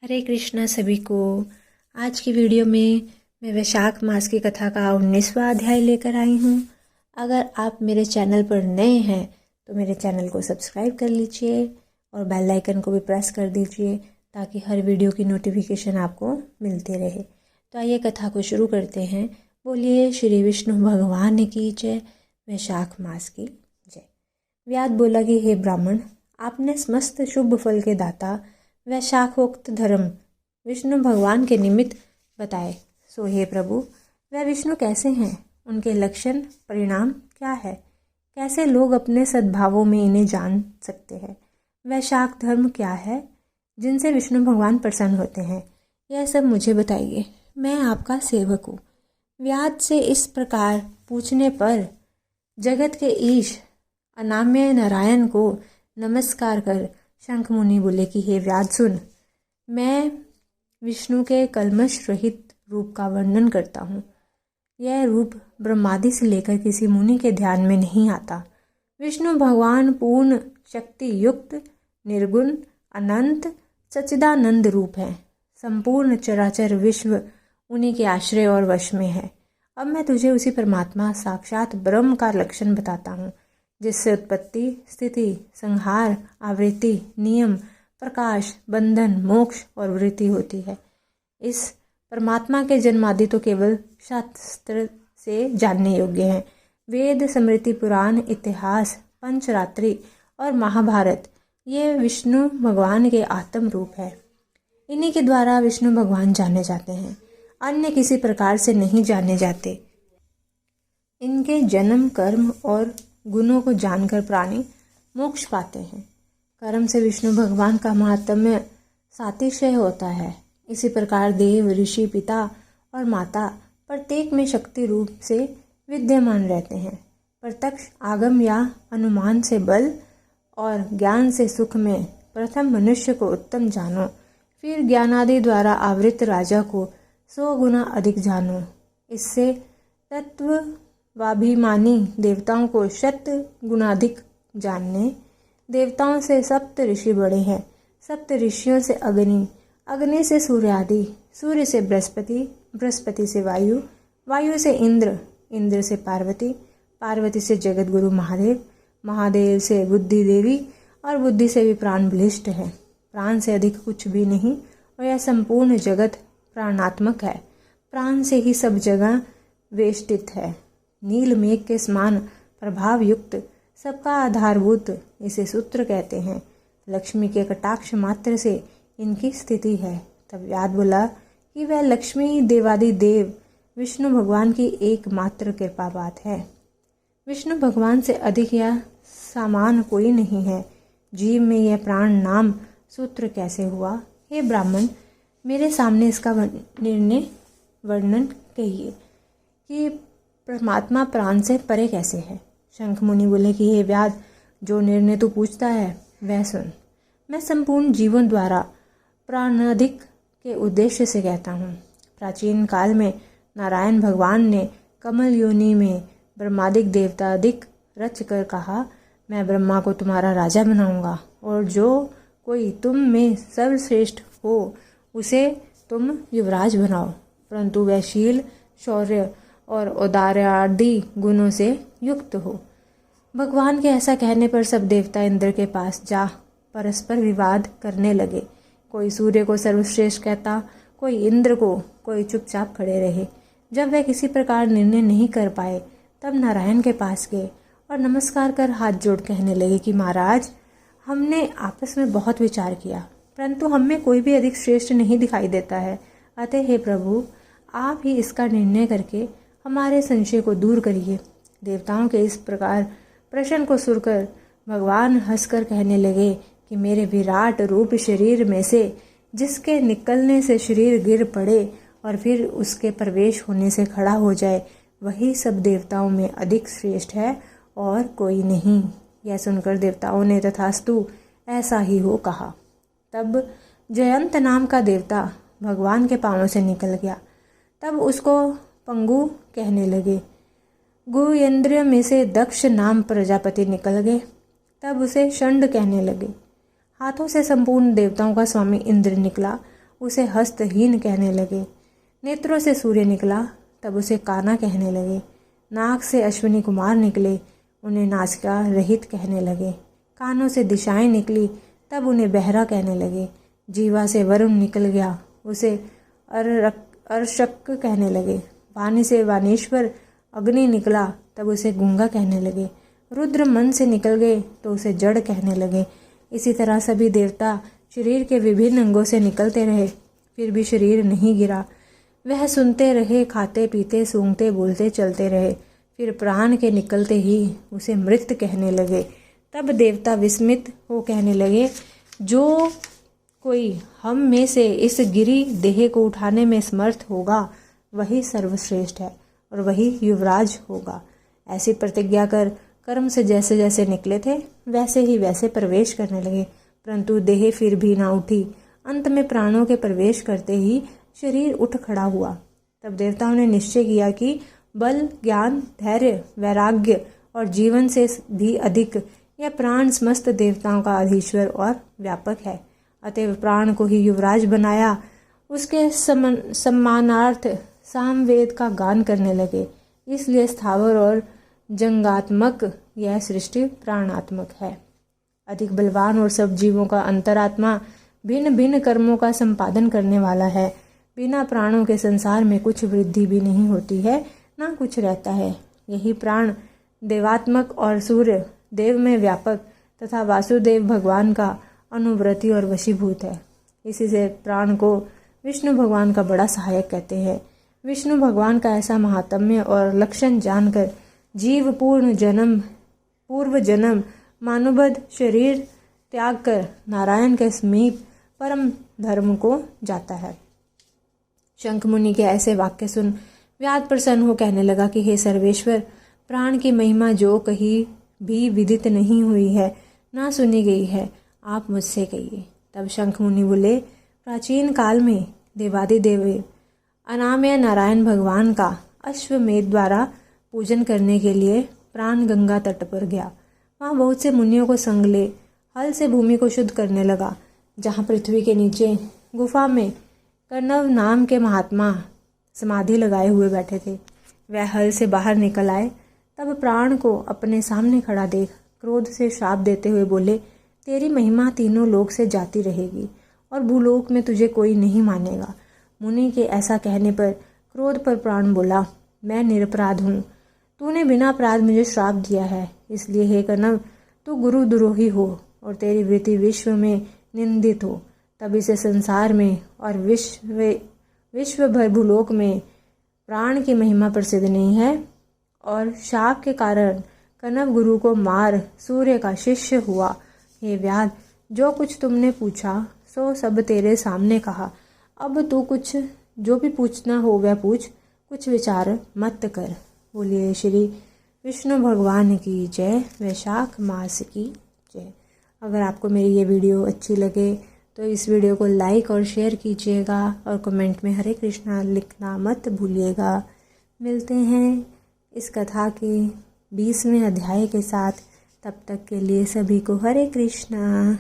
हरे कृष्णा सभी को। आज की वीडियो में मैं वैशाख मास की कथा का 19वां अध्याय लेकर आई हूँ। अगर आप मेरे चैनल पर नए हैं तो मेरे चैनल को सब्सक्राइब कर लीजिए और बेल आइकन को भी प्रेस कर दीजिए ताकि हर वीडियो की नोटिफिकेशन आपको मिलती रहे। तो आइए कथा को शुरू करते हैं। बोलिए श्री विष्णु भगवान की जय, वैशाख मास की जय। व्यास बोला कि हे ब्राह्मण, आपने समस्त शुभ फल के दाता वैशाखोक्त धर्म विष्णु भगवान के निमित्त बताए। सो हे प्रभु, वह विष्णु कैसे हैं, उनके लक्षण परिणाम क्या है, कैसे लोग अपने सद्भावों में इन्हें जान सकते हैं, वैशाख धर्म क्या है जिनसे विष्णु भगवान प्रसन्न होते हैं, यह सब मुझे बताइए। मैं आपका सेवक हूँ। व्यास से इस प्रकार पूछने पर जगत के ईश अनाम्य नारायण को नमस्कार कर शंख मुनि बोले कि हे व्यास सुन, मैं विष्णु के कल्मश रहित रूप का वर्णन करता हूँ। यह रूप ब्रह्मादि से लेकर किसी मुनि के ध्यान में नहीं आता। विष्णु भगवान पूर्ण शक्ति युक्त निर्गुण अनंत सच्चिदानंद रूप है। संपूर्ण चराचर विश्व उन्हीं के आश्रय और वश में है। अब मैं तुझे उसी परमात्मा साक्षात ब्रह्म का लक्षण बताता हूँ जिससे उत्पत्ति, स्थिति, संहार, आवृत्ति, नियम, प्रकाश, बंधन, मोक्ष और वृत्ति होती है। इस परमात्मा के जन्मादि तो केवल शास्त्र से जानने योग्य हैं। वेद, स्मृति, पुराण, इतिहास, पंचरात्रि और महाभारत ये विष्णु भगवान के आत्म रूप है। इन्हीं के द्वारा विष्णु भगवान जाने जाते हैं, अन्य किसी प्रकार से नहीं जाने जाते। इनके जन्म, कर्म और गुणों को जानकर प्राणी मोक्ष पाते हैं। कर्म से विष्णु भगवान का महात्म्य सातिशय होता है। इसी प्रकार देव, ऋषि, पिता और माता प्रत्येक में शक्ति रूप से विद्यमान रहते हैं। प्रत्यक्ष आगम या अनुमान से बल और ज्ञान से सुख में प्रथम मनुष्य को उत्तम जानो, फिर ज्ञानादि द्वारा आवृत राजा को 100 गुना अधिक जानो। इससे तत्व वाभिमानी देवताओं को 100 गुणाधिक जानने। देवताओं से सप्त ऋषि बड़े हैं, सप्त ऋषियों से अग्नि, अग्नि से सूर्य आदि, सूर्य से बृहस्पति, बृहस्पति से वायु, वायु से इंद्र, इंद्र से पार्वती, पार्वती से जगत गुरु महादेव, महादेव से बुद्धि देवी और बुद्धि से भी प्राण बलिष्ठ है। प्राण से अधिक कुछ भी नहीं और यह संपूर्ण जगत प्राणात्मक है। प्राण से ही सब जगह वेष्टित है। नील मेघ के समान प्रभाव युक्त सबका आधारभूत इसे सूत्र कहते हैं। लक्ष्मी के कटाक्ष मात्र से इनकी स्थिति है। तब व्यास बोला कि वह लक्ष्मी देवादि देव विष्णु भगवान की एकमात्र कृपा बात है। विष्णु भगवान से अधिक या समान कोई नहीं है। जीव में यह प्राण नाम सूत्र कैसे हुआ? हे ब्राह्मण, मेरे सामने इसका वर्णन कहिए कि परमात्मा प्राण से परे कैसे है। शंख मुनि बोले कि हे व्यास, जो निर्णय तू पूछता है वह सुन। मैं संपूर्ण जीवन द्वारा प्राणाधिक के उद्देश्य से कहता हूँ। प्राचीन काल में नारायण भगवान ने कमल योनि में ब्रह्मादिक देवतादिक रच कर कहा, मैं ब्रह्मा को तुम्हारा राजा बनाऊंगा और जो कोई तुम में सर्वश्रेष्ठ हो उसे तुम युवराज बनाओ, परंतु वह शील, शौर्य और औदार्यादि गुणों से युक्त हो। भगवान के ऐसा कहने पर सब देवता इंद्र के पास जा परस्पर विवाद करने लगे। कोई सूर्य को सर्वश्रेष्ठ कहता, कोई इंद्र को, कोई चुपचाप खड़े रहे। जब वह किसी प्रकार निर्णय नहीं कर पाए तब नारायण के पास गए और नमस्कार कर हाथ जोड़ कहने लगे कि महाराज, हमने आपस में बहुत विचार किया परंतु हम में कोई भी अधिक श्रेष्ठ नहीं दिखाई देता है। अतः हे प्रभु, आप ही इसका निर्णय करके हमारे संशय को दूर करिए। देवताओं के इस प्रकार प्रश्न को सुनकर भगवान हंसकर कहने लगे कि मेरे विराट रूप शरीर में से जिसके निकलने से शरीर गिर पड़े और फिर उसके प्रवेश होने से खड़ा हो जाए, वही सब देवताओं में अधिक श्रेष्ठ है और कोई नहीं। यह सुनकर देवताओं ने तथास्तु ऐसा ही हो कहा। तब जयंत नाम का देवता भगवान के पांवों से निकल गया। तब उसको पंगु कहने लगे। गुहेंद्र में से दक्ष नाम प्रजापति निकल गए। तब उसे षंड कहने लगे। हाथों से संपूर्ण देवताओं का स्वामी इंद्र निकला उसे हस्तहीन कहने लगे। नेत्रों से सूर्य निकला तब उसे काना कहने लगे। नाक से अश्विनी कुमार निकले, उन्हें नासिका रहित कहने लगे। कानों से दिशाएं निकली तब उन्हें बहरा कहने लगे। जीवा से वरुण निकल गया, उसे अर्शक कहने लगे। वाणी से वाणेश्वर अग्नि निकला तब उसे गूंगा कहने लगे। रुद्र मन से निकल गए तो उसे जड़ कहने लगे। इसी तरह सभी देवता शरीर के विभिन्न अंगों से निकलते रहे, फिर भी शरीर नहीं गिरा। वह सुनते रहे, खाते पीते सूंघते बोलते चलते रहे। फिर प्राण के निकलते ही उसे मृत कहने लगे। तब देवता विस्मित हो कहने लगे, जो कोई हम में से इस गिरी देह को उठाने में समर्थ होगा वही सर्वश्रेष्ठ है और वही युवराज होगा। ऐसी प्रतिज्ञा कर कर्म से जैसे जैसे निकले थे वैसे ही वैसे प्रवेश करने लगे, परंतु देह फिर भी ना उठी। अंत में प्राणों के प्रवेश करते ही शरीर उठ खड़ा हुआ। तब देवताओं ने निश्चय किया कि बल, ज्ञान, धैर्य, वैराग्य और जीवन से भी अधिक यह प्राण समस्त देवताओं का अधीश्वर और व्यापक है। अतएव प्राण को ही युवराज बनाया। उसके सम्मानार्थ सामवेद का गान करने लगे। इसलिए स्थावर और जंगात्मक यह सृष्टि प्राणात्मक है। अधिक बलवान और सब जीवों का अंतरात्मा भिन्न भिन्न कर्मों का संपादन करने वाला है। बिना प्राणों के संसार में कुछ वृद्धि भी नहीं होती है, ना कुछ रहता है। यही प्राण देवात्मक और सूर्य देव में व्यापक तथा वासुदेव भगवान का अनुव्रती और वशीभूत है। इसी से प्राण को विष्णु भगवान का बड़ा सहायक कहते हैं। विष्णु भगवान का ऐसा महात्म्य और लक्षण जानकर जीव पूर्व जन्म मानुबद्ध शरीर त्याग कर नारायण के समीप परम धर्म को जाता है। शंख मुनि के ऐसे वाक्य सुन व्याध प्रसन्न हो कहने लगा कि हे सर्वेश्वर, प्राण की महिमा जो कहीं भी विदित नहीं हुई है, ना सुनी गई है, आप मुझसे कहिए। तब शंख मुनि बोले, प्राचीन काल में देवादिदेव अनामय नारायण भगवान का अश्वमेध द्वारा पूजन करने के लिए प्राण गंगा तट पर गया। वहाँ बहुत से मुनियों को संग ले हल से भूमि को शुद्ध करने लगा। जहाँ पृथ्वी के नीचे गुफा में कर्णव नाम के महात्मा समाधि लगाए हुए बैठे थे, वह हल से बाहर निकल आए। तब प्राण को अपने सामने खड़ा देख क्रोध से श्राप देते हुए बोले, तेरी महिमा तीनों लोक से जाती रहेगी और भूलोक में तुझे कोई नहीं मानेगा। मुनि के ऐसा कहने पर क्रोध पर प्राण बोला, मैं निरपराध हूँ, तूने बिना अपराध मुझे श्राप दिया है। इसलिए हे कर्णव, तू गुरु द्रोही हो और तेरी वृत्ति विश्व में निंदित हो। तभी से संसार में और विश्व भर भूलोक में प्राण की महिमा प्रसिद्ध नहीं है। और शाप के कारण कनव गुरु को मार सूर्य का शिष्य हुआ। हे व्याध, जो कुछ तुमने पूछा सो सब तेरे सामने कहा। अब तू कुछ जो भी पूछना हो वह पूछ, कुछ विचार मत कर। बोलिए श्री विष्णु भगवान की जय, वैशाख मास की जय। अगर आपको मेरी ये वीडियो अच्छी लगे तो इस वीडियो को लाइक और शेयर कीजिएगा और कमेंट में हरे कृष्णा लिखना मत भूलिएगा। मिलते हैं इस कथा के 20वें अध्याय के साथ। तब तक के लिए सभी को हरे कृष्णा।